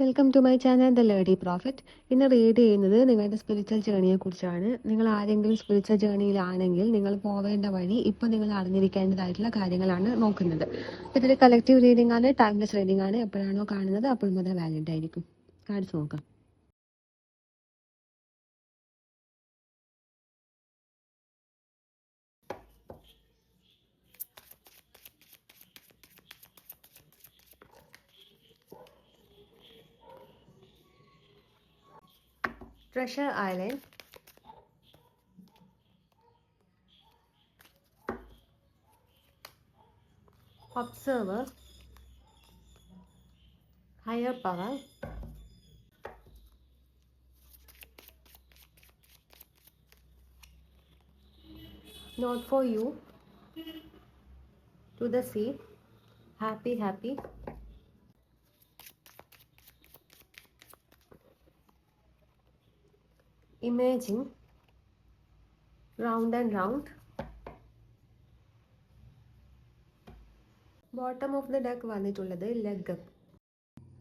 Welcome to my channel the lady prophet. ഇന്ന് read ചെയ്യുന്നത് നിങ്ങളുടെ സ്പിരിച്വൽ ജേണിയെക്കുറിച്ചാണ്. നിങ്ങൾ ആരെങ്കിലും സ്പിരിച്വൽ ജേണിയിലാണെങ്കിൽ നിങ്ങൾ പോവേണ്ട വഴി ഇപ്പോൾ നിങ്ങൾ അറിഞ്ഞിരിക്കേണ്ടതായിട്ടുള്ള കാര്യങ്ങളാണ് നോക്കുന്നത്. ഇതൊരു കളക്റ്റീവ് റീഡിംഗ് ആണ്, ടൈംലെസ് റീഡിംഗ് ആണ്. എപ്പോഴാണോ കാണുന്നത് അപ്പോൾ മുതൽ വാലിഡ് ആയിരിക്കും. കാർഡ്സ് നോക്കാം. Treasure island, observer, higher power, not for you, to the sea, happy, imagine, round and round, bottom of the deck വന്നിട്ടുള്ളത് ലെഗ് അപ്പ്.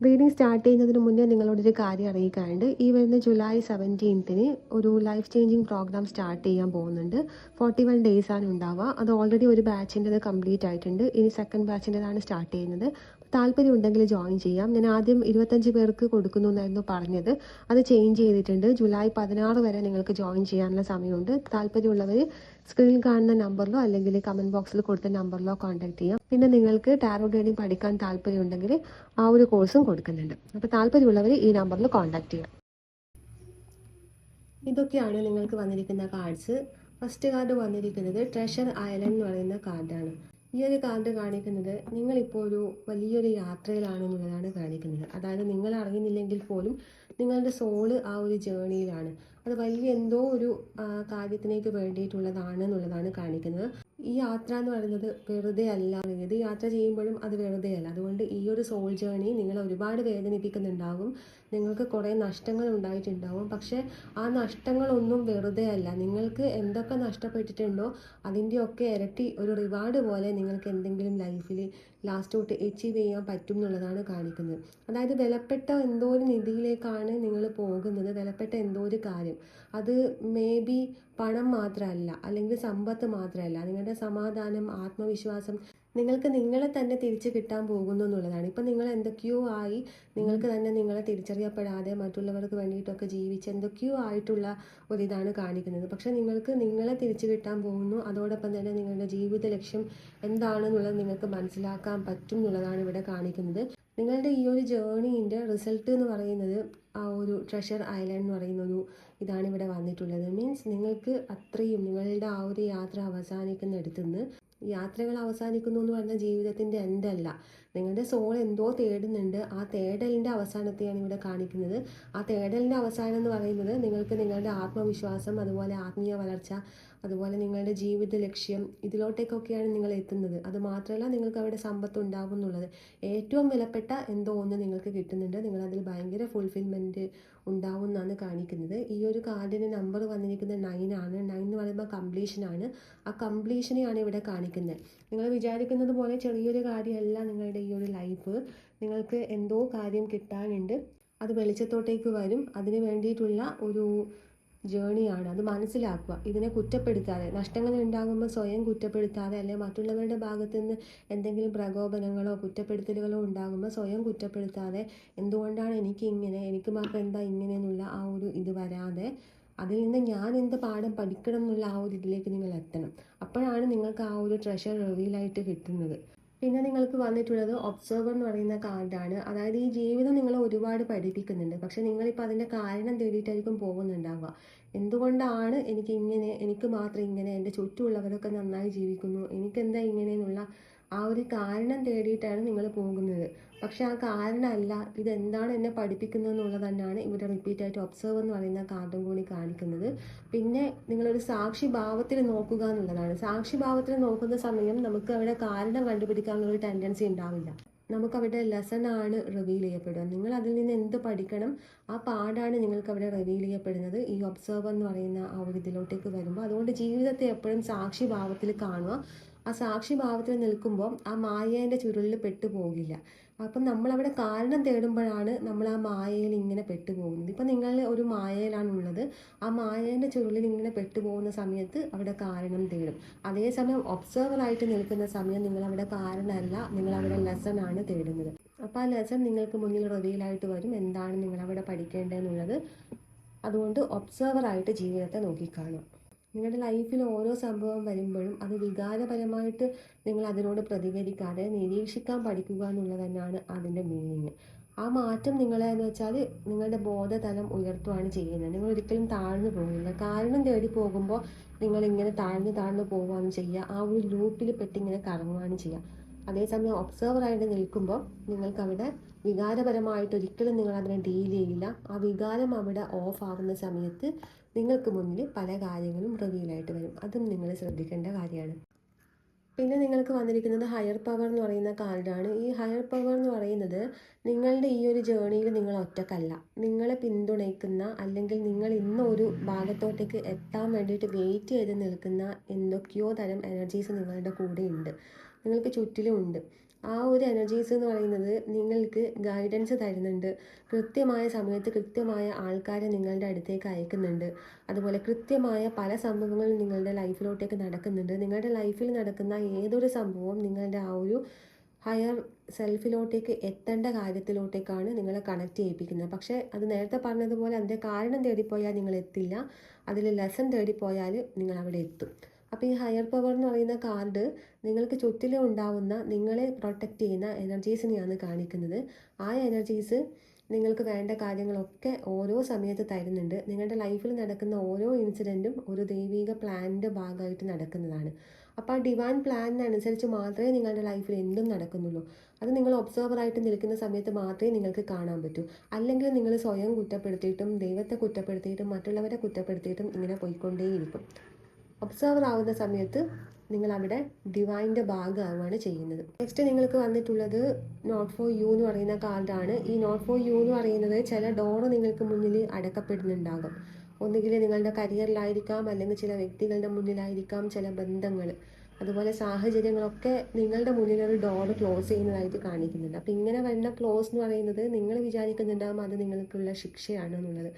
റീഡിംഗ് സ്റ്റാർട്ട് ചെയ്യുന്നതിന് മുന്നേ നിങ്ങളോടൊരു കാര്യം അറിയിക്കാനുണ്ട്. ഈ വരുന്ന ജൂലൈ 17 ഒരു ലൈഫ് ചേഞ്ചിങ് പ്രോഗ്രാം സ്റ്റാർട്ട് ചെയ്യാൻ പോകുന്നുണ്ട്. 41 ഡേയ്സ് ആണ് ഉണ്ടാവുക. അത് ഓൾറെഡി ഒരു ബാച്ചിൻ്റെത് കംപ്ലീറ്റ് ആയിട്ടുണ്ട്. ഇനി സെക്കൻഡ് ബാച്ചിൻ്റെതാണ് സ്റ്റാർട്ട് ചെയ്യുന്നത്. താല്പര്യം ഉണ്ടെങ്കിൽ ജോയിൻ ചെയ്യാം. ഞാൻ ആദ്യം 25 പേർക്ക് കൊടുക്കുന്നു എന്നായിരുന്നു പറഞ്ഞത്. അത് ചേഞ്ച് ചെയ്തിട്ടുണ്ട്. ജൂലൈ 16 വരെ നിങ്ങൾക്ക് ജോയിൻ ചെയ്യാനുള്ള സമയമുണ്ട്. താല്പര്യമുള്ളവർ സ്ക്രീനിൽ കാണുന്ന നമ്പറിലോ അല്ലെങ്കിൽ കമൻറ്റ് ബോക്സിൽ കൊടുത്ത നമ്പറിലോ കോൺടാക്ട് ചെയ്യാം. പിന്നെ നിങ്ങൾക്ക് ടാരോ റീഡിംഗ് പഠിക്കാൻ താല്പര്യമുണ്ടെങ്കിൽ ആ ഒരു കോഴ്സും കൊടുക്കുന്നുണ്ട്. അപ്പോൾ താല്പര്യമുള്ളവർ ഈ നമ്പറിൽ കോൺടാക്ട് ചെയ്യാം. ഇതൊക്കെയാണ് നിങ്ങൾക്ക് വന്നിരിക്കുന്ന കാർഡ്സ്. ഫസ്റ്റ് കാർഡ് വന്നിരിക്കുന്നത് ട്രഷർ ഐലൻഡ് എന്ന് പറയുന്ന കാർഡാണ്. ഈ ഒരു കാർഡ് കാണിക്കുന്നത് നിങ്ങളിപ്പോൾ ഒരു വലിയൊരു യാത്രയിലാണെന്നുള്ളതാണ് കാണിക്കുന്നത്. അതായത് നിങ്ങൾ അറിയുന്നില്ലെങ്കിൽ പോലും നിങ്ങളുടെ സോള് ആ ഒരു ജേണിയിലാണ്. അത് വലിയ എന്തോ ഒരു കാര്യത്തിലേക്ക് വേണ്ടിയിട്ടുള്ളതാണ് എന്നുള്ളതാണ് കാണിക്കുന്നത്. ഈ യാത്ര എന്ന് പറയുന്നത് വെറുതെ അല്ല. ഏത് യാത്ര ചെയ്യുമ്പോഴും അത് വെറുതെ അല്ല. അതുകൊണ്ട് ഈ ഒരു സോൾ ജേണി നിങ്ങളെ ഒരുപാട് വേദനിപ്പിക്കുന്നുണ്ടാകും. നിങ്ങൾക്ക് കുറേ നഷ്ടങ്ങൾ ഉണ്ടായിട്ടുണ്ടാവും. പക്ഷേ ആ നഷ്ടങ്ങളൊന്നും വെറുതെ അല്ല. നിങ്ങൾക്ക് എന്തൊക്കെ നഷ്ടപ്പെട്ടിട്ടുണ്ടോ അതിൻ്റെയൊക്കെ ഇരട്ടി ഒരു റിവാർഡ് പോലെ നിങ്ങൾക്ക് എന്തെങ്കിലും ലൈഫിൽ ലാസ്റ്റ് തൊട്ട് അച്ചീവ് ചെയ്യാൻ പറ്റും എന്നുള്ളതാണ് കാണിക്കുന്നത്. അതായത് വിലപ്പെട്ട എന്തോ ഒരു നിധിയിലേക്കാണ് നിങ്ങൾ പോകുന്നത്. വിലപ്പെട്ട എന്തോ ഒരു കാര്യം. അത് മേ ബി പണം മാത്രമല്ല, അല്ലെങ്കിൽ സമ്പത്ത് മാത്രമല്ല. നിങ്ങളുടെ സമാധാനം, ആത്മവിശ്വാസം, നിങ്ങൾക്ക് നിങ്ങളെ തന്നെ തിരിച്ചു കിട്ടാൻ പോകുന്നു എന്നുള്ളതാണ്. ഇപ്പം നിങ്ങൾ എന്തൊക്കെയോ ആയി, നിങ്ങൾക്ക് തന്നെ നിങ്ങളെ തിരിച്ചറിയപ്പെടാതെ മറ്റുള്ളവർക്ക് വേണ്ടിയിട്ടൊക്കെ ജീവിച്ച് എന്തൊക്കെയോ ആയിട്ടുള്ള ഒരിതാണ് കാണിക്കുന്നത്. പക്ഷെ നിങ്ങൾക്ക് നിങ്ങളെ തിരിച്ചു കിട്ടാൻ പോകുന്നു. അതോടൊപ്പം തന്നെ നിങ്ങളുടെ ജീവിത ലക്ഷ്യം എന്താണെന്നുള്ളത് നിങ്ങൾക്ക് മനസ്സിലാക്കാൻ പറ്റും എന്നുള്ളതാണ് ഇവിടെ കാണിക്കുന്നത്. നിങ്ങളുടെ ഈ ഒരു ജേർണീൻ്റെ റിസൾട്ട് എന്ന് പറയുന്നത് ആ ഒരു ട്രഷർ ഐലൻഡ് എന്ന് പറയുന്നൊരു ഇതാണ് ഇവിടെ വന്നിട്ടുള്ളത്. മീൻസ് നിങ്ങൾക്ക് അത്രയും നിങ്ങളുടെ ആ ഒരു യാത്ര അവസാനിക്കുന്നിടത്തു നിന്ന്, യാത്രകൾ അവസാനിക്കുന്നു എന്ന് പറഞ്ഞാൽ ജീവിതത്തിൻ്റെ എൻഡല്ല. നിങ്ങളുടെ സോൾ എന്തോ തേടുന്നുണ്ട്. ആ തേടലിൻ്റെ അവസാനത്തെയാണ് ഇവിടെ കാണിക്കുന്നത്. ആ തേടലിൻ്റെ അവസാനം എന്ന് പറയുന്നത് നിങ്ങൾക്ക് നിങ്ങളുടെ ആത്മവിശ്വാസം, അതുപോലെ ആത്മീയ വളർച്ച, അതുപോലെ നിങ്ങളുടെ ജീവിത ലക്ഷ്യം, ഇതിലോട്ടേക്കൊക്കെയാണ് നിങ്ങൾ എത്തുന്നത്. അത് മാത്രമല്ല നിങ്ങൾക്ക് അവിടെ സമ്പത്ത് ഉണ്ടാകും എന്നുള്ളത്. ഏറ്റവും വിലപ്പെട്ട എന്തോ ഒന്ന് നിങ്ങൾക്ക് കിട്ടുന്നുണ്ട്. നിങ്ങളതിൽ ഭയങ്കര ഫുൾഫിൽമെൻറ്റ് ഉണ്ടാവും എന്നാണ് കാണിക്കുന്നത്. ഈ ഒരു കാർഡിന് നമ്പർ വന്നിരിക്കുന്നത് 9 ആണ്. 9 എന്ന് പറയുമ്പോൾ കംപ്ലീഷനാണ്. ആ കംപ്ലീഷനെയാണ് ഇവിടെ കാണിക്കുന്നത്. നിങ്ങൾ വിചാരിക്കുന്നത് പോലെ ചെറിയൊരു കാര്യമല്ല നിങ്ങളുടെ ഈ ഒരു ലൈഫ്. നിങ്ങൾക്ക് എന്തോ കാര്യം കിട്ടാനുണ്ട്. അത് വെളിച്ചത്തോട്ടേക്ക് വരും. അതിന് വേണ്ടിയിട്ടുള്ള ഒരു ജേണിയാണ്. അത് മനസ്സിലാക്കുക. ഇതിനെ കുറ്റപ്പെടുത്താതെ, നഷ്ടങ്ങൾ ഉണ്ടാകുമ്പോൾ സ്വയം കുറ്റപ്പെടുത്താതെ, അല്ലെങ്കിൽ മറ്റുള്ളവരുടെ ഭാഗത്തു നിന്ന് എന്തെങ്കിലും പ്രകോപനങ്ങളോ കുറ്റപ്പെടുത്തലുകളോ ഉണ്ടാകുമ്പോൾ സ്വയം കുറ്റപ്പെടുത്താതെ, എന്തുകൊണ്ടാണ് എനിക്ക് ഇങ്ങനെ, എനിക്ക് മാത്രം എന്താ ഇങ്ങനെ എന്നുള്ള ആ ഒരു ഇത് വരാതെ, അതിൽ നിന്ന് ഞാൻ എന്ത് പാഠം പഠിക്കണം എന്നുള്ള ആ ഒരു ഇതിലേക്ക് നിങ്ങൾ എത്തണം. അപ്പോഴാണ് നിങ്ങൾക്ക് ആ ഒരു ട്രഷർ റിവീലായിട്ട് കിട്ടുന്നത്. പിന്നെ നിങ്ങൾക്ക് വന്നിട്ടുള്ളത് ഒബ്സർവർ എന്ന് പറയുന്ന കാർഡാണ്. അതായത് ഈ ജീവിതം നിങ്ങളെ ഒരുപാട് പഠിപ്പിക്കുന്നുണ്ട്. പക്ഷെ നിങ്ങളിപ്പോൾ അതിൻ്റെ കാരണം തേടിയിട്ടായിരിക്കും പോകുന്നുണ്ടാവുക. എന്തുകൊണ്ടാണ് എനിക്ക് ഇങ്ങനെ, എനിക്ക് മാത്രം ഇങ്ങനെ, എൻ്റെ ചുറ്റുമുള്ളവരൊക്കെ നന്നായി ജീവിക്കുന്നു, എനിക്കെന്താ ഇങ്ങനെയെന്നുള്ള ആ ഒരു കാരണം തേടിയിട്ടാണ് നിങ്ങൾ പോകുന്നത്. പക്ഷെ ആ കാരണമല്ല, ഇതെന്താണ് എന്നെ പഠിപ്പിക്കുന്നത് എന്നുള്ളത് തന്നെയാണ് ഇവിടെ റിപ്പീറ്റായിട്ട് ഒബ്സർവ് എന്ന് പറയുന്ന കാർഡും കൂടി കാണിക്കുന്നത്. പിന്നെ നിങ്ങളൊരു സാക്ഷി ഭാവത്തിൽ നോക്കുക എന്നുള്ളതാണ്. സാക്ഷി ഭാവത്തിൽ നോക്കുന്ന സമയം നമുക്ക് അവിടെ കാരണം കണ്ടുപിടിക്കാനുള്ള ഒരു ടെൻഡൻസി ഉണ്ടാവില്ല. നമുക്ക് അവിടെ ലെസണാണ് റിവീൽ ചെയ്യപ്പെടുക. നിങ്ങൾ അതിൽ നിന്ന് എന്ത് പഠിക്കണം, ആ പാഠാണ് നിങ്ങൾക്ക് അവിടെ റിവീൽ ചെയ്യപ്പെടുന്നത് ഈ ഒബ്സർവർ എന്ന് പറയുന്ന ആ ഒരു ഇതിലോട്ടേക്ക് വരുമ്പോൾ. അതുകൊണ്ട് ജീവിതത്തെ എപ്പോഴും സാക്ഷി ഭാവത്തിൽ കാണുക. ആ സാക്ഷി ഭാവത്തിൽ നിൽക്കുമ്പോൾ ആ മായേൻ്റെ ചുരുളിൽ പെട്ടു പോകില്ല. അപ്പം നമ്മളവിടെ കാരണം തേടുമ്പോഴാണ് നമ്മൾ ആ മായയിൽ ഇങ്ങനെ പെട്ടുപോകുന്നത്. ഇപ്പം നിങ്ങൾ ഒരു മായയിലാണുള്ളത്, ആ മായേൻ്റെ ചുരുളിൽ ഇങ്ങനെ പെട്ടുപോകുന്ന സമയത്ത് അവിടെ കാരണം തേടും. അതേസമയം ഒബ്സർവറായിട്ട് നിൽക്കുന്ന സമയം നിങ്ങളവിടെ കാരണമല്ല, നിങ്ങളവിടെ ലെസൺ ആണ് തേടുന്നത്. അപ്പോൾ ആ ലെസൺ നിങ്ങൾക്ക് മുന്നിൽ റിവീലായിട്ട് വരും, എന്താണ് നിങ്ങളവിടെ പഠിക്കേണ്ടതെന്നുള്ളത്. അതുകൊണ്ട് ഒബ്സർവറായിട്ട് ജീവിതത്തെ നോക്കിക്കാണും. നിങ്ങളുടെ ലൈഫിൽ ഓരോ സംഭവം വരുമ്പോഴും അത് വികാരപരമായിട്ട് നിങ്ങൾ അതിനോട് പ്രതികരിക്കാതെ നിരീക്ഷിക്കാൻ പഠിക്കുക എന്നുള്ളത് തന്നെയാണ് അതിൻ്റെ മീനിങ്. ആ മാറ്റം നിങ്ങളെ എന്ന് വെച്ചാൽ നിങ്ങളുടെ ബോധതലം ഉയർത്തുകയാണ് ചെയ്യുന്നത്. നിങ്ങൾ ഒരിക്കലും താഴ്ന്നു പോകുന്നില്ല. കാരണം തേടി പോകുമ്പോൾ നിങ്ങളിങ്ങനെ താഴ്ന്നു പോവുകയാണ് ചെയ്യുക. ആ ഒരു ലൂപ്പിൽ പെട്ടിങ്ങനെ കറങ്ങുകയാണ് ചെയ്യുക. അതേസമയം ഒബ്സർവറായിട്ട് നിൽക്കുമ്പോൾ നിങ്ങൾക്കവിടെ വികാരപരമായിട്ട് ഒരിക്കലും നിങ്ങൾ അതിനെ ഡീൽ ചെയ്യില്ല. ആ വികാരം അവിടെ ഓഫ് ആവുന്ന സമയത്ത് നിങ്ങൾക്ക് മുന്നിൽ പല കാര്യങ്ങളും റിവീലായിട്ട് വരും. അതും നിങ്ങൾ ശ്രദ്ധിക്കേണ്ട കാര്യമാണ്. പിന്നെ നിങ്ങൾക്ക് വന്നിരിക്കുന്നത് ഹയർ പവർ എന്ന് പറയുന്ന കാർഡാണ്. ഈ ഹയർ പവർ എന്ന് പറയുന്നത് നിങ്ങളുടെ ഈ ഒരു ജേണിയിൽ നിങ്ങൾ ഒറ്റക്കല്ല. നിങ്ങളെ പിന്തുണയ്ക്കുന്ന അല്ലെങ്കിൽ നിങ്ങൾ ഇന്നൊരു ഭാഗത്തോട്ടേക്ക് എത്താൻ വേണ്ടിയിട്ട് വെയിറ്റ് ചെയ്ത് നിൽക്കുന്ന എന്തൊക്കെയോ തരം എനർജീസ് നിങ്ങളുടെ കൂടെ ഉണ്ട്, നിങ്ങൾക്ക് ചുറ്റിലും ഉണ്ട്. ആ ഒരു എനർജീസ് എന്ന് പറയുന്നത് നിങ്ങൾക്ക് ഗൈഡൻസ് തരുന്നുണ്ട്. കൃത്യമായ സമയത്ത് കൃത്യമായ ആൾക്കാരെ നിങ്ങളുടെ അടുത്തേക്ക് അയക്കുന്നുണ്ട്. അതുപോലെ കൃത്യമായ പല സംഭവങ്ങളും നിങ്ങളുടെ ലൈഫിലോട്ടേക്ക് നടക്കുന്നുണ്ട്. നിങ്ങളുടെ ലൈഫിൽ നടക്കുന്ന ഏതൊരു സംഭവവും നിങ്ങളുടെ ആ ഒരു ഹയർ സെൽഫിലോട്ടേക്ക് എത്തേണ്ട കാര്യത്തിലോട്ടേക്കാണ് നിങ്ങളെ കണക്ട് ചെയ്യിപ്പിക്കുന്നത്. പക്ഷേ അത് നേരത്തെ പറഞ്ഞതുപോലെ അതിൻ്റെ കാരണം തേടിപ്പോയാൽ നിങ്ങൾ എത്തില്ല, അതിൽ ലെസൺ തേടിപ്പോയാൽ നിങ്ങൾ അവിടെ എത്തും. അപ്പോൾ ഈ ഹയർ പവർ എന്ന് പറയുന്ന കാർഡ് നിങ്ങൾക്ക് ചുറ്റിലും ഉണ്ടാവുന്ന നിങ്ങളെ പ്രൊട്ടക്റ്റ് ചെയ്യുന്ന എനർജീസിനെയാണ് കാണിക്കുന്നത്. ആ എനർജീസ് നിങ്ങൾക്ക് വേണ്ട കാര്യങ്ങളൊക്കെ ഓരോ സമയത്ത് തരുന്നുണ്ട്. നിങ്ങളുടെ ലൈഫിൽ നടക്കുന്ന ഓരോ ഇൻസിഡൻറ്റും ഒരു ദൈവിക പ്ലാനിൻ്റെ ഭാഗമായിട്ട് നടക്കുന്നതാണ്. അപ്പോൾ ആ ഡിവൈൻ പ്ലാനിനനുസരിച്ച് മാത്രമേ നിങ്ങളുടെ ലൈഫിൽ എന്തും നടക്കുന്നുള്ളൂ. അത് നിങ്ങൾ ഒബ്സർവറായിട്ട് നിൽക്കുന്ന സമയത്ത് മാത്രമേ നിങ്ങൾക്ക് കാണാൻ പറ്റൂ. അല്ലെങ്കിൽ നിങ്ങൾ സ്വയം കുറ്റപ്പെടുത്തിയിട്ടും ദൈവത്തെ കുറ്റപ്പെടുത്തിയിട്ടും മറ്റുള്ളവരെ കുറ്റപ്പെടുത്തിയിട്ടും ഇങ്ങനെ പോയിക്കൊണ്ടേയിരിക്കും. ഒബ്സർവർ ആവുന്ന സമയത്ത് നിങ്ങൾ അവിടെ ഡിവൈൻ്റെ ഭാഗമാവുകയാണ് ചെയ്യുന്നത്. നെക്സ്റ്റ് നിങ്ങൾക്ക് വന്നിട്ടുള്ളത് നോട്ട് ഫോർ യു എന്ന് പറയുന്ന കാർഡാണ്. ഈ നോട്ട് ഫോർ യു എന്ന് പറയുന്നത് ചില ഡോറ് നിങ്ങൾക്ക് മുന്നിൽ അടക്കപ്പെടുന്നുണ്ടാകും. ഒന്നുകിൽ നിങ്ങളുടെ കരിയറിലായിരിക്കാം, അല്ലെങ്കിൽ ചില വ്യക്തികളുടെ മുന്നിലായിരിക്കാം, ചില ബന്ധങ്ങൾ, അതുപോലെ സാഹചര്യങ്ങളൊക്കെ നിങ്ങളുടെ മുന്നിൽ ഒരു ഡോറ് ക്ലോസ് ചെയ്യുന്നതായിട്ട് കാണിക്കുന്നുണ്ട്. അപ്പോൾ ഇങ്ങനെ വരുന്ന ക്ലോസ് എന്ന് പറയുന്നത് നിങ്ങൾ വിചാരിക്കുന്നുണ്ടാകും അത് നിങ്ങൾക്കുള്ള ശിക്ഷയാണ് എന്നുള്ളത്.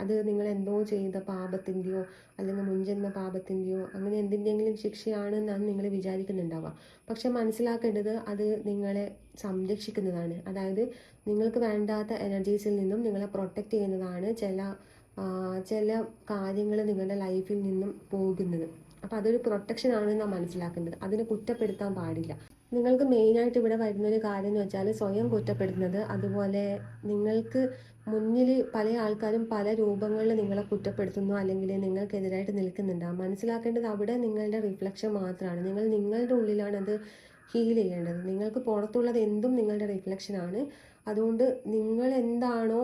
അത് നിങ്ങൾ എന്തോ ചെയ്ത പാപത്തിൻ്റെയോ അല്ലെങ്കിൽ മുൻജന്മ പാപത്തിൻ്റെയോ അങ്ങനെ എന്തിൻ്റെങ്കിലും ശിക്ഷയാണെന്നാണ് നിങ്ങൾ വിചാരിക്കുന്നുണ്ടാവുക. പക്ഷെ മനസ്സിലാക്കേണ്ടത് അത് നിങ്ങളെ സംരക്ഷിക്കുന്നതാണ്. അതായത് നിങ്ങൾക്ക് വേണ്ടാത്ത എനർജീസിൽ നിന്നും നിങ്ങളെ പ്രൊട്ടക്റ്റ് ചെയ്യുന്നതാണ് ചില കാര്യങ്ങൾ നിങ്ങളുടെ ലൈഫിൽ നിന്നും പോകുന്നത്. അപ്പോൾ അതൊരു പ്രൊട്ടക്ഷൻ ആണെന്നാണ് മനസ്സിലാക്കേണ്ടത്. അതിനെ കുറ്റപ്പെടുത്താൻ പാടില്ല. നിങ്ങൾക്ക് മെയിനായിട്ട് ഇവിടെ വരുന്നൊരു കാര്യം എന്ന് വെച്ചാൽ സ്വയം കുറ്റപ്പെടുത്തുന്നത്, അതുപോലെ നിങ്ങൾക്ക് മുന്നിൽ പല ആൾക്കാരും പല രൂപങ്ങളിൽ നിങ്ങളെ കുറ്റപ്പെടുത്തുന്നു അല്ലെങ്കിൽ നിങ്ങൾക്കെതിരായിട്ട് നിൽക്കുന്നുണ്ടാകും. മനസ്സിലാക്കേണ്ടത് അവിടെ നിങ്ങളുടെ റിഫ്ലക്ഷൻ മാത്രമാണ്. നിങ്ങളുടെ ഉള്ളിലാണ് അത് ഹീൽ ചെയ്യേണ്ടത്. നിങ്ങൾക്ക് പുറത്തുള്ളത് എന്തും നിങ്ങളുടെ റിഫ്ലക്ഷനാണ്. അതുകൊണ്ട് നിങ്ങൾ എന്താണോ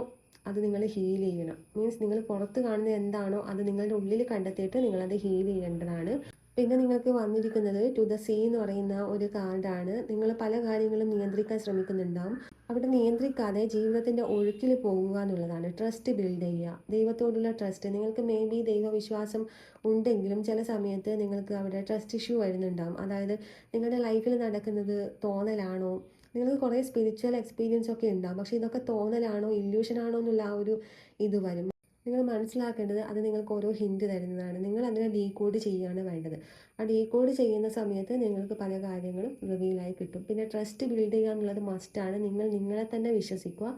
അത് നിങ്ങൾ ഹീൽ ചെയ്യണം. മീൻസ് നിങ്ങൾ പുറത്ത് കാണുന്നത് എന്താണോ അത് നിങ്ങളുടെ ഉള്ളിൽ കണ്ടെത്തിയിട്ട് നിങ്ങളത് ഹീൽ ചെയ്യേണ്ടതാണ്. പിന്നെ നിങ്ങൾക്ക് വന്നിരിക്കുന്നത് ടു ദ സീ എന്ന് പറയുന്ന ഒരു കാർഡാണ്. നിങ്ങൾ പല കാര്യങ്ങളും നിയന്ത്രിക്കാൻ ശ്രമിക്കുന്നുണ്ടാവും. അവിടെ നിയന്ത്രിക്കാതെ ജീവിതത്തിൻ്റെ ഒഴുക്കിൽ പോകുക എന്നുള്ളതാണ്. ട്രസ്റ്റ് ബിൽഡ് ചെയ്യുക, ദൈവത്തോടുള്ള ട്രസ്റ്റ്. നിങ്ങൾക്ക് മേ ബി ദൈവവിശ്വാസം ഉണ്ടെങ്കിലും ചില സമയത്ത് നിങ്ങൾക്ക് അവിടെ ട്രസ്റ്റ് ഇഷ്യൂ വരുന്നുണ്ടാവും. അതായത് നിങ്ങളുടെ ലൈഫിൽ നടക്കുന്നത് തോന്നലാണോ, നിങ്ങൾക്ക് കുറേ സ്പിരിച്വൽ എക്സ്പീരിയൻസ് ഒക്കെ ഉണ്ടാകും, പക്ഷേ ഇതൊക്കെ തോന്നലാണോ ഇല്യൂഷനാണോ എന്നുള്ള ആ ഒരു ഇത് വരും. നിങ്ങൾ മനസ്സിലാക്കേണ്ടത് അത് നിങ്ങൾക്ക് ഓരോ ഹിൻഡ് തരുന്നതാണ്. നിങ്ങൾ അതിനെ ഡീകോഡ് ചെയ്യുകയാണ് വേണ്ടത്. ആ ഡീകോഡ് ചെയ്യുന്ന സമയത്ത് നിങ്ങൾക്ക് പല കാര്യങ്ങളും റിവീലായി കിട്ടും. പിന്നെ ട്രസ്റ്റ് ബിൽഡ് ചെയ്യുക എന്നുള്ളത് മസ്റ്റാണ്. നിങ്ങൾ നിങ്ങളെ തന്നെ വിശ്വസിക്കുക,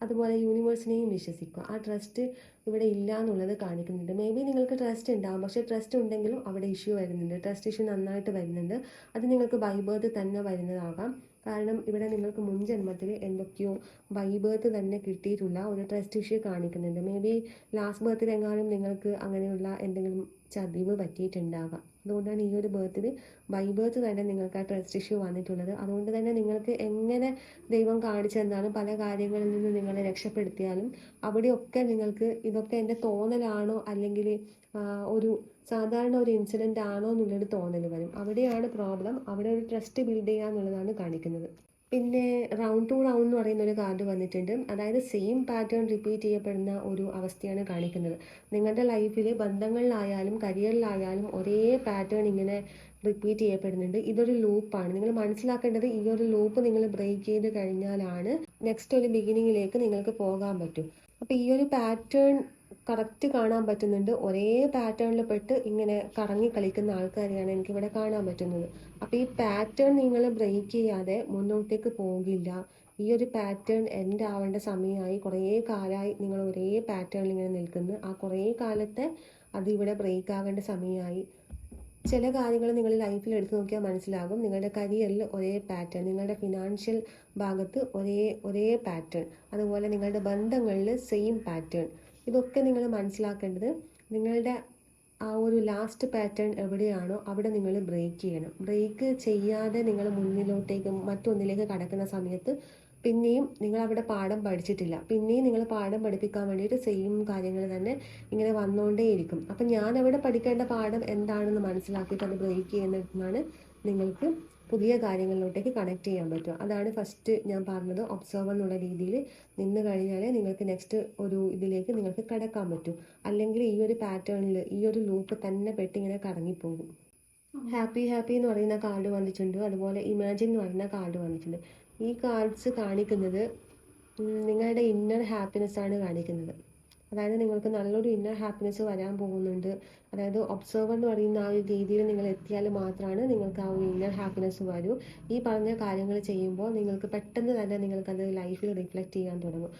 അതുപോലെ യൂണിവേഴ്സിനെയും വിശ്വസിക്കുക. ആ ട്രസ്റ്റ് ഇവിടെ ഇല്ല എന്നുള്ളത് കാണിക്കുന്നുണ്ട്. മേ ബി നിങ്ങൾക്ക് ട്രസ്റ്റ് ഉണ്ടാകും, പക്ഷേ ട്രസ്റ്റ് ഉണ്ടെങ്കിലും അവിടെ ഇഷ്യൂ വരുന്നുണ്ട്. ട്രസ്റ്റ് ഇഷ്യൂ നന്നായിട്ട് വരുന്നുണ്ട്. അത് നിങ്ങൾക്ക് ബൈ ബർത്ത് തന്നെ വരുന്നതാകാം. കാരണം ഇവിടെ നിങ്ങൾക്ക് മുൻ ജന്മത്തിൽ എന്തൊക്കെയോ ബൈ ബർത്ത് തന്നെ കിട്ടിയിട്ടുള്ള ഒരു ട്രസ്റ്റ് ഇഷ്യൂ കാണിക്കുന്നുണ്ട്. മേ ബി ലാസ്റ്റ് ബർത്തിലെങ്ങാനും നിങ്ങൾക്ക് അങ്ങനെയുള്ള എന്തെങ്കിലും ചതിവ് പറ്റിയിട്ടുണ്ടാകാം. അതുകൊണ്ടാണ് ഈ ഒരു ബർത്തിൽ ബൈ ബർത്ത് തന്നെ നിങ്ങൾക്ക് ആ ട്രസ്റ്റ് ഇഷ്യൂ വന്നിട്ടുള്ളത്. അതുകൊണ്ട് തന്നെ നിങ്ങൾക്ക് എങ്ങനെ ദൈവം കാണിച്ചെന്നാലും പല കാര്യങ്ങളിൽ നിന്ന് നിങ്ങളെ രക്ഷപ്പെടുത്തിയാലും അവിടെയൊക്കെ നിങ്ങൾക്ക് ഇതൊക്കെ എൻ്റെ തോന്നലാണോ അല്ലെങ്കിൽ ഒരു സാധാരണ ഒരു ഇൻസിഡൻ്റ് ആണോ എന്നുള്ളൊരു തോന്നൽ വരും. അവിടെയാണ് പ്രോബ്ലം. അവിടെ ഒരു ട്രസ്റ്റ് ബിൽഡ് ചെയ്യുക എന്നുള്ളതാണ് കാണിക്കുന്നത്. പിന്നെ റൗണ്ട് ടു റൗണ്ട് എന്ന് പറയുന്ന ഒരു കാർഡ് വന്നിട്ടുണ്ട്. അതായത് സെയിം പാറ്റേൺ റിപ്പീറ്റ് ചെയ്യപ്പെടുന്ന ഒരു അവസ്ഥയാണ് കാണിക്കുന്നത്. നിങ്ങളുടെ ലൈഫിൽ ബന്ധങ്ങളിലായാലും കരിയറിലായാലും ഒരേ പാറ്റേൺ ഇങ്ങനെ റിപ്പീറ്റ് ചെയ്യപ്പെടുന്നുണ്ട്. ഇതൊരു ലൂപ്പാണ്. നിങ്ങൾ മനസ്സിലാക്കേണ്ടത് ഈ ഒരു ലൂപ്പ് നിങ്ങൾ ബ്രേക്ക് ചെയ്ത് കഴിഞ്ഞാലാണ് നെക്സ്റ്റ് ഒരു ബിഗിനിങ്ങിലേക്ക് നിങ്ങൾക്ക് പോകാൻ പറ്റും. അപ്പോൾ ഈ ഒരു പാറ്റേൺ കറക്റ്റ് കാണാൻ പറ്റുന്നുണ്ട്. ഒരേ പാറ്റേണിൽ പെട്ട് ഇങ്ങനെ കറങ്ങി കളിക്കുന്ന ആൾക്കാരെയാണ് എനിക്കിവിടെ കാണാൻ പറ്റുന്നത്. അപ്പോൾ ഈ പാറ്റേൺ നിങ്ങൾ ബ്രേക്ക് ചെയ്യാതെ മുന്നോട്ടേക്ക് പോകില്ല. ഈ ഒരു പാറ്റേൺ എൻഡ് ആവേണ്ട സമയമായി. കുറേ കാലമായി നിങ്ങൾ ഒരേ പാറ്റേണിൽ ഇങ്ങനെ നിൽക്കുന്നു. ആ കുറേ കാലത്തെ അത് ഇവിടെ ബ്രേക്ക് ആവേണ്ട സമയമായി. ചില കാര്യങ്ങൾ നിങ്ങൾ ലൈഫിൽ എടുത്തു നോക്കിയാൽ മനസ്സിലാകും. നിങ്ങളുടെ കരിയറിൽ ഒരേ പാറ്റേൺ, നിങ്ങളുടെ ഫിനാൻഷ്യൽ ഭാഗത്ത് ഒരേ പാറ്റേൺ, അതുപോലെ നിങ്ങളുടെ ബന്ധങ്ങളിൽ സെയിം പാറ്റേൺ. ഇതൊക്കെ നിങ്ങൾ മനസ്സിലാക്കേണ്ടത് നിങ്ങളുടെ ആ ഒരു ലാസ്റ്റ് പാറ്റേൺ എവിടെയാണോ അവിടെ നിങ്ങൾ ബ്രേക്ക് ചെയ്യണം. ബ്രേക്ക് ചെയ്യാതെ നിങ്ങൾ മുന്നിലോട്ടേക്ക് മറ്റൊന്നിലേക്ക് കടക്കുന്ന സമയത്ത് പിന്നെയും നിങ്ങൾ അവിടെ പാഠം പഠിച്ചിട്ടില്ല. പിന്നെയും നിങ്ങൾ പാഠം പഠിപ്പിക്കാൻ വേണ്ടിയിട്ട് സെയിം കാര്യങ്ങൾ തന്നെ ഇങ്ങനെ വന്നുകൊണ്ടേയിരിക്കും. അപ്പം ഞാൻ അവിടെ പഠിക്കേണ്ട പാഠം എന്താണെന്ന് മനസ്സിലാക്കിയിട്ട് അത് ബ്രേക്ക് ചെയ്യുന്നതാണ് നിങ്ങൾക്ക് പുതിയ കാര്യങ്ങളിലോട്ടേക്ക് കണക്ട് ചെയ്യാൻ പറ്റുക. അതാണ് ഫസ്റ്റ് ഞാൻ പറഞ്ഞത്. ഒബ്സർവർ എന്നുള്ള രീതിയിൽ നിന്ന് കഴിഞ്ഞാലേ നിങ്ങൾക്ക് നെക്സ്റ്റ് ഒരു ഇതിലേക്ക് നിങ്ങൾക്ക് കടക്കാൻ പറ്റും. അല്ലെങ്കിൽ ഈ ഒരു പാറ്റേണിൽ ഈ ഒരു ലൂപ്പ് തന്നെ പെട്ടിങ്ങനെ കറങ്ങിപ്പോകും. ഹാപ്പി എന്ന് പറയുന്ന കാർഡ് വന്നിട്ടുണ്ട്. അതുപോലെ ഇമാജിൻ എന്ന് പറയുന്ന കാർഡ് വന്നിട്ടുണ്ട്. ഈ കാർഡ്സ് കാണിക്കുന്നത് നിങ്ങളുടെ ഇന്നർ ഹാപ്പിനെസ് ആണ് കാണിക്കുന്നത്. അതായത് നിങ്ങൾക്ക് നല്ലൊരു ഇന്നർ ഹാപ്പിനെസ് വരാൻ പോകുന്നുണ്ട്. അതായത് ഒബ്സർവർ എന്ന് പറയുന്ന ആ ഒരു രീതിയിൽ നിങ്ങൾ എത്തിയാൽ മാത്രമാണ് നിങ്ങൾക്ക് ആ ഒരു ഇന്നർ ഹാപ്പിനെസ് വരൂ. ഈ പറഞ്ഞ കാര്യങ്ങൾ ചെയ്യുമ്പോൾ നിങ്ങൾക്ക് പെട്ടെന്ന് തന്നെ നിങ്ങൾക്കത് ലൈഫിൽ റിഫ്ലക്റ്റ് ചെയ്യാൻ തുടങ്ങും.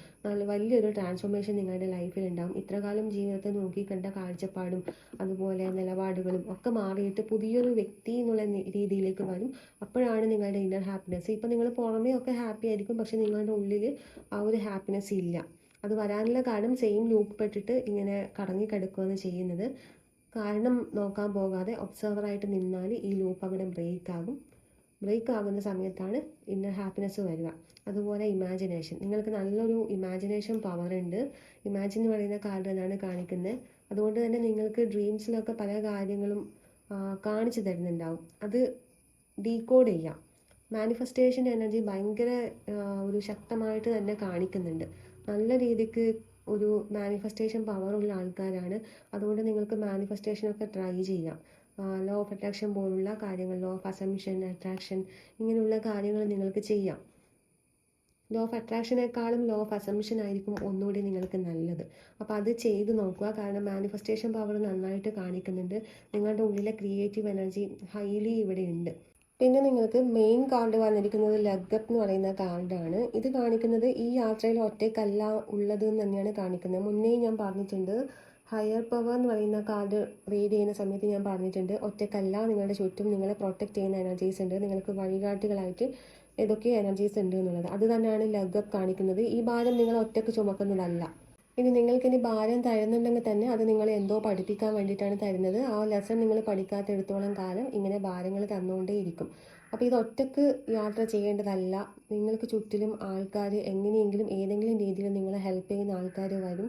വലിയൊരു ട്രാൻസ്ഫോർമേഷൻ നിങ്ങളുടെ ലൈഫിൽ ഉണ്ടാകും. ഇത്രകാലം ജീവിതത്തെ നോക്കിക്കണ്ട കാഴ്ചപ്പാടും അതുപോലെ നിലപാടുകളും ഒക്കെ മാറിയിട്ട് പുതിയൊരു വ്യക്തി എന്നുള്ള രീതിയിലേക്ക് വരും. അപ്പോഴാണ് നിങ്ങളുടെ ഇന്നർ ഹാപ്പിനെസ്. ഇപ്പം നിങ്ങൾ പുറമേ ഒക്കെ ഹാപ്പി ആയിരിക്കും, പക്ഷെ നിങ്ങളുടെ ഉള്ളിൽ ആ ഒരു ഹാപ്പിനെസ് ഇല്ല. അത് വരാനുള്ള കാരണം സെയിം ലൂപ്പ് പെട്ടിട്ട് ഇങ്ങനെ കറങ്ങിക്കിടക്കുകയാണ് ചെയ്യുന്നത്. കാരണം നോക്കാൻ പോകാതെ ഒബ്സർവറായിട്ട് നിന്നാൽ ഈ ലൂപ്പ് അവിടെ ബ്രേക്ക് ആകുന്ന സമയത്താണ് ഇന്നർ ഹാപ്പിനെസ് വരിക. അതുപോലെ ഇമാജിനേഷൻ, നിങ്ങൾക്ക് നല്ലൊരു ഇമാജിനേഷൻ പവർ ഉണ്ട്. ഇമാജിൻ എന്ന് പറയുന്ന കാർഡ് എന്നാണ് കാണിക്കുന്നത്. അതുകൊണ്ട് തന്നെ നിങ്ങൾക്ക് ഡ്രീംസിലൊക്കെ പല കാര്യങ്ങളും കാണിച്ചു തരുന്നുണ്ടാവും. അത് ഡീകോഡ് ചെയ്യാം. മാനിഫെസ്റ്റേഷൻ എനർജി ഭയങ്കര ഒരു ശക്തമായിട്ട് തന്നെ കാണിക്കുന്നുണ്ട്. നല്ല രീതിക്ക് ഒരു മാനിഫെസ്റ്റേഷൻ പവറുള്ള ആൾക്കാരാണ്. അതുകൊണ്ട് നിങ്ങൾക്ക് മാനിഫെസ്റ്റേഷനൊക്കെ ട്രൈ ചെയ്യാം. ലോ ഓഫ് അട്രാക്ഷൻ പോലുള്ള കാര്യങ്ങൾ, ലോ ഓഫ് അസംഷൻ, അട്രാക്ഷൻ, ഇങ്ങനെയുള്ള കാര്യങ്ങൾ നിങ്ങൾക്ക് ചെയ്യാം. ലോ ഓഫ് അട്രാക്ഷനേക്കാളും ലോ ഓഫ് അസംഷൻ ആയിരിക്കും ഒന്നുകൂടി നിങ്ങൾക്ക് നല്ലത്. അപ്പോൾ അത് ചെയ്ത് നോക്കുക. കാരണം മാനിഫെസ്റ്റേഷൻ പവർ നന്നായിട്ട് കാണിക്കുന്നുണ്ട്. നിങ്ങളുടെ ഉള്ളിലെ ക്രിയേറ്റീവ് എനർജി ഹൈലി ഇവിടെ ഉണ്ട്. പിന്നെ നിങ്ങൾക്ക് മെയിൻ കാർഡ് വന്നിരിക്കുന്നത് ലഗപ്പ് എന്ന് പറയുന്ന കാർഡാണ്. ഇത് കാണിക്കുന്നത് ഈ യാത്രയിൽ ഒറ്റയ്ക്കല്ല ഉള്ളത് എന്ന് തന്നെയാണ് കാണിക്കുന്നത്. മുന്നേ ഞാൻ പറഞ്ഞിട്ടുണ്ട്, ഹയർ പവർ എന്ന് പറയുന്ന കാർഡ് റീഡ് ചെയ്യുന്ന സമയത്ത് ഞാൻ പറഞ്ഞിട്ടുണ്ട്, ഒറ്റയ്ക്കല്ല, നിങ്ങളുടെ ചുറ്റും നിങ്ങളെ പ്രൊട്ടക്റ്റ് ചെയ്യുന്ന എനർജീസ് ഉണ്ട്, നിങ്ങൾക്ക് വഴികാട്ടികളായിട്ട് ഏതൊക്കെ എനർജീസ് ഉണ്ട് എന്നുള്ളത്. അത് തന്നെയാണ് ലഗപ്പ് കാണിക്കുന്നത്. ഈ ഭാരം നിങ്ങൾ ഒറ്റയ്ക്ക് ചുമക്കുന്നതല്ല. ഇനി നിങ്ങൾക്കിനി ഭാരം തരുന്നുണ്ടെങ്കിൽ തന്നെ അത് നിങ്ങളെ എന്തോ പഠിപ്പിക്കാൻ വേണ്ടിയിട്ടാണ് തരുന്നത്. ആ ലെസൺ നിങ്ങൾ പഠിക്കാത്തിടത്തോളം കാലം ഇങ്ങനെ ഭാരങ്ങൾ തന്നുകൊണ്ടേയിരിക്കും. അപ്പോൾ ഇത് ഒറ്റയ്ക്ക് യാത്ര ചെയ്യേണ്ടതല്ല. നിങ്ങൾക്ക് ചുറ്റിലും ആൾക്കാർ എങ്ങനെയെങ്കിലും ഏതെങ്കിലും രീതിയിൽ നിങ്ങളെ ഹെൽപ്പ് ചെയ്യുന്ന ആൾക്കാർ വരും.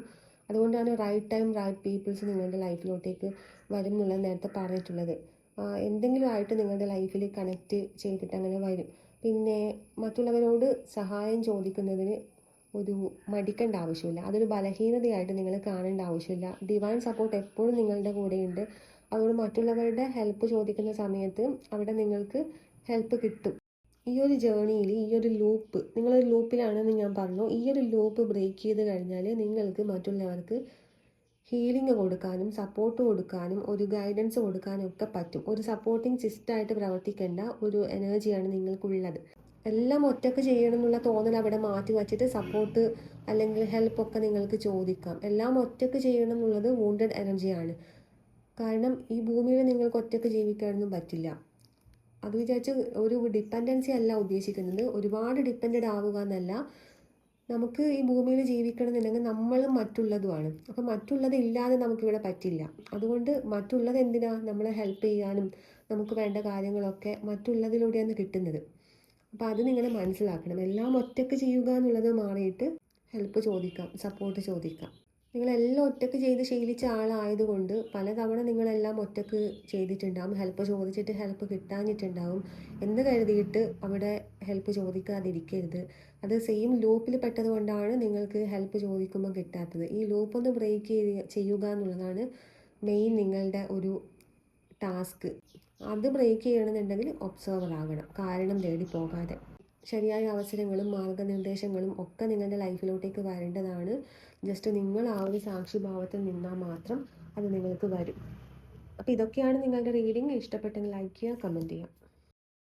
അതുകൊണ്ടാണ് റൈറ്റ് ടൈം റൈറ്റ് പീപ്പിൾസ് നിങ്ങളുടെ ലൈഫിലോട്ടേക്ക് വരും എന്നുള്ളത് നേരത്തെ പറഞ്ഞിട്ടുള്ളത്. എന്തെങ്കിലും ആയിട്ട് നിങ്ങളുടെ ലൈഫിൽ കണക്റ്റ് ചെയ്തിട്ട് അങ്ങനെ വരും. പിന്നെ മറ്റുള്ളവരോട് സഹായം ചോദിക്കുന്നതിന് ഒരു മടിക്കേണ്ട ആവശ്യമില്ല. അതൊരു ബലഹീനതയായിട്ട് നിങ്ങൾ കാണേണ്ട ആവശ്യമില്ല. ഡിവൈൻ സപ്പോർട്ട് എപ്പോഴും നിങ്ങളുടെ കൂടെയുണ്ട്. അതുകൊണ്ട് മറ്റുള്ളവരുടെ ഹെൽപ്പ് ചോദിക്കുന്ന സമയത്ത് അവിടെ നിങ്ങൾക്ക് ഹെൽപ്പ് കിട്ടും. ഈ ഒരു ജേണിയിൽ ഈ ഒരു ലൂപ്പ്, നിങ്ങളൊരു ലൂപ്പിലാണെന്ന് ഞാൻ പറഞ്ഞു. ഈ ഒരു ലൂപ്പ് ബ്രേക്ക് ചെയ്ത് കഴിഞ്ഞാൽ നിങ്ങൾക്ക് മറ്റുള്ളവർക്ക് ഹീലിംഗ് കൊടുക്കാനും സപ്പോർട്ട് കൊടുക്കാനും ഒരു ഗൈഡൻസ് കൊടുക്കാനും ഒക്കെ പറ്റും. ഒരു സപ്പോർട്ടിങ് സിസ്റ്റമായിട്ട് പ്രവർത്തിക്കേണ്ട ഒരു എനർജിയാണ് നിങ്ങൾക്കുള്ളത്. എല്ലാം ഒറ്റയ്ക്ക് ചെയ്യണം എന്നുള്ള തോന്നൽ അവിടെ മാറ്റി വച്ചിട്ട് സപ്പോർട്ട് അല്ലെങ്കിൽ ഹെൽപ്പൊക്കെ നിങ്ങൾക്ക് ചോദിക്കാം. എല്ലാം ഒറ്റയ്ക്ക് ചെയ്യണം എന്നുള്ളത് വൂണ്ടഡ് എനർജിയാണ്. കാരണം ഈ ഭൂമിയിൽ നിങ്ങൾക്ക് ഒറ്റയ്ക്ക് ജീവിക്കാനൊന്നും പറ്റില്ല. അത് വിചാരിച്ച് ഒരു ഡിപ്പെൻഡൻസി അല്ല ഉദ്ദേശിക്കുന്നത്. ഒരുപാട് ഡിപ്പെൻഡഡ് ആവുക എന്നല്ല. നമുക്ക് ഈ ഭൂമിയിൽ ജീവിക്കണമെന്നുണ്ടെങ്കിൽ നമ്മളും മറ്റുള്ളതുമാണ്. അപ്പം മറ്റുള്ളത് ഇല്ലാതെ നമുക്കിവിടെ പറ്റില്ല. അതുകൊണ്ട് മറ്റുള്ളത് എന്തിനാ, നമ്മളെ ഹെൽപ്പ് ചെയ്യാനും നമുക്ക് വേണ്ട കാര്യങ്ങളൊക്കെ മറ്റുള്ളതിലൂടെയാണ് കിട്ടുന്നത്. അപ്പോൾ അത് നിങ്ങൾ മനസ്സിലാക്കണം. എല്ലാം ഒറ്റയ്ക്ക് ചെയ്യുക എന്നുള്ളത് മാറിയിട്ട് ഹെൽപ്പ് ചോദിക്കാം, സപ്പോർട്ട് ചോദിക്കാം. നിങ്ങളെല്ലാം ഒറ്റയ്ക്ക് ചെയ്ത് ശീലിച്ച ആളായതുകൊണ്ട് പലതവണ നിങ്ങളെല്ലാം ഒറ്റയ്ക്ക് ചെയ്തിട്ടുണ്ടാകും. ഹെൽപ്പ് ചോദിച്ചിട്ട് ഹെൽപ്പ് കിട്ടാഞ്ഞിട്ടുണ്ടാകും എന്ന് കരുതിയിട്ട് അവിടെ ഹെൽപ്പ് ചോദിക്കാതിരിക്കരുത്. അത് സെയിം ലൂപ്പിൽ പെട്ടത് കൊണ്ടാണ് നിങ്ങൾക്ക് ഹെൽപ്പ് ചോദിക്കുമ്പോൾ കിട്ടാത്തത്. ഈ ലൂപ്പൊന്ന് ബ്രേക്ക് ചെയ്യുക എന്നുള്ളതാണ് മെയിൻ നിങ്ങളുടെ ഒരു ടാസ്ക്. അത് ബ്രേക്ക് ചെയ്യണമെന്നുണ്ടെങ്കിൽ ഒബ്സർവർ ആകണം, കാരണം തേടി പോകാതെ. ശരിയായ അവസരങ്ങളും മാർഗനിർദ്ദേശങ്ങളും ഒക്കെ നിങ്ങളുടെ ലൈഫിലോട്ടേക്ക് വരേണ്ടതാണ്. ജസ്റ്റ് നിങ്ങൾ ആ ഒരു സാക്ഷിഭാവത്തിൽ നിന്നാൽ മാത്രം അത് നിങ്ങൾക്ക് വരും. അപ്പോൾ ഇതൊക്കെയാണ് നിങ്ങളുടെ റീഡിങ്. ഇഷ്ടപ്പെട്ടെങ്കിൽ ലൈക്ക് ചെയ്യുക, കമൻറ്റ് ചെയ്യുക.